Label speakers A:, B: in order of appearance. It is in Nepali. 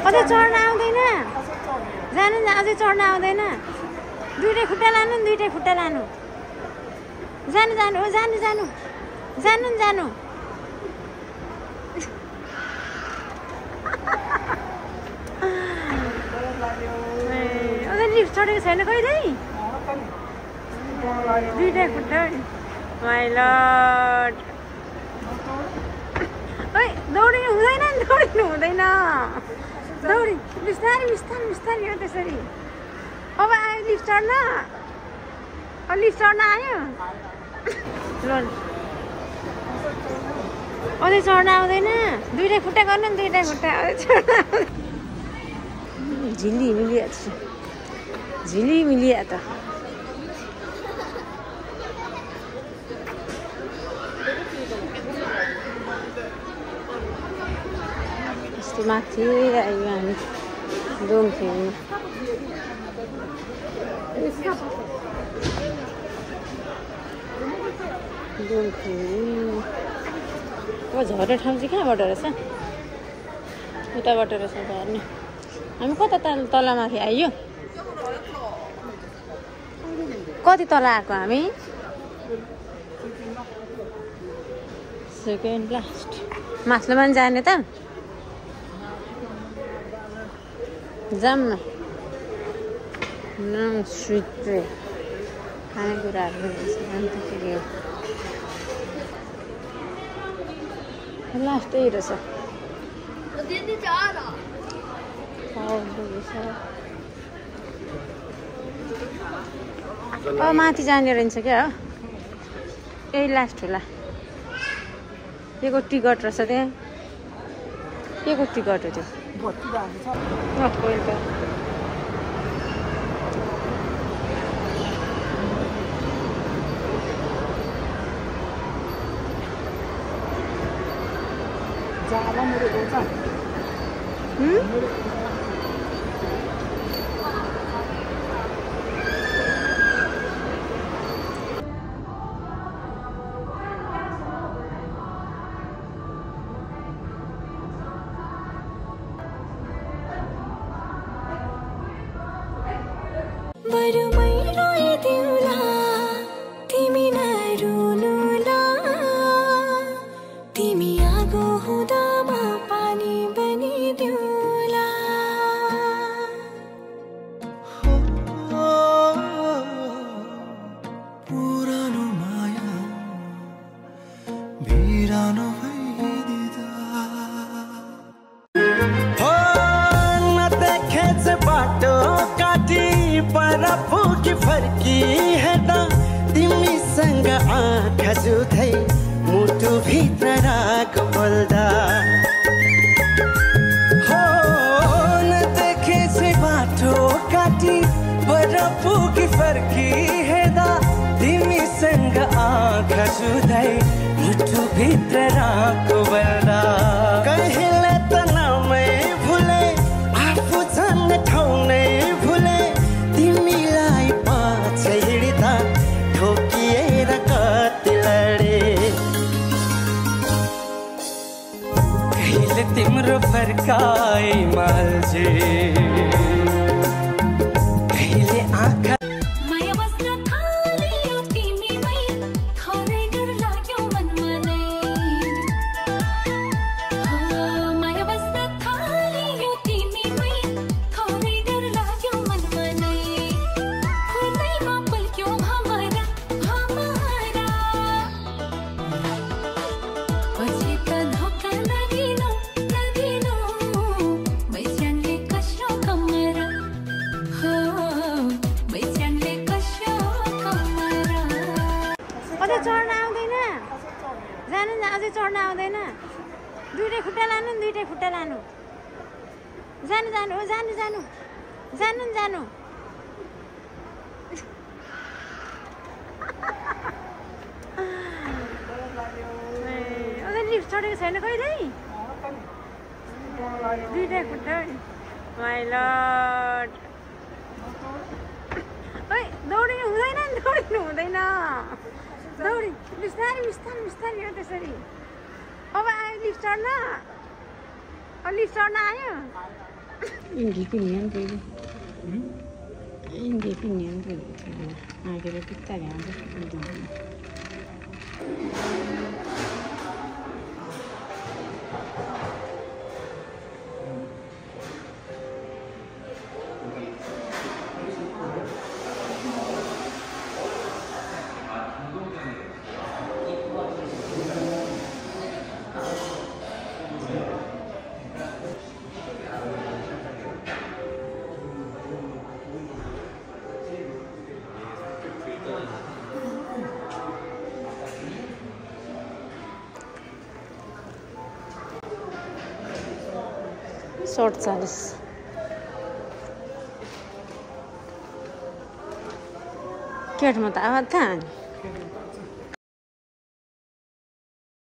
A: अझै चढ्न आउँदैन जानु अझै चढ्न आउँदैन दुईटै खुट्टा लानु नि दुईटै खुट्टा लानु जानु जानु हो जानु जानु जानु नि जानु अझै लिफ्ट चढेको छैन कहिले दुईटै खुट्टा माइ लर्ड ओइ दौडिनु हुँदैन नि दौडिनु हुँदैन दौडी बिस्तारै बिस्तारै बिस्तारै हो त्यसरी अब आयो लिफ्ट चढ्न अब लिफ्ट चढ्न आयो ल अझै चढ्न आउँदैन दुईटै खुट्टा गर्नु नि दुईटै खुट्टा अझै चढ्न झिली मिलिया झिली मिलिया त यस्तो माथि आयो हामी डोङखेलमा अब झर्ने ठाउँ चाहिँ कहाँबाट रहेछ उताबाट रहेछ झर्ने हामी कता तलमाथि आइयो कति तल आएको हामी सेकेन्ड लास्ट माथिल्लो पनि जाने त जाऊँ न स्विट खानेकुराहरू अन्तखेरि लास्ट त्यही रहेछ माथि जाने रहेछ क्या हो यही लास्ट होला के को टिकट रहेछ त्यहाँ के को टिकट हो त्यो
B: तिम्रो फर्काए माल्जे कहिले आँखा
A: चढ्न आउँदैन जानु अझै चढ्न आउँदैन दुईटै खुट्टा लानु नि दुईटै खुट्टा लानु जानु जानु हो जानु जानु जानु नि जानु अझै लिफ्ट चढेको छैन कहिले दुईटै खुट्टा माइ लर्ड ओइ दौडिनु हुँदैन नि दौडिनु हुँदैन दौडी बिस्तारै बिस्तारै बिस्तारै हो त्यसरी अब आयो लिफ्ट चढ्न अब लिफ्ट चढ्न आयो Hindi piniente. Hindi piniente. Anche le italiane. Short sarees. Kya mata awat kan?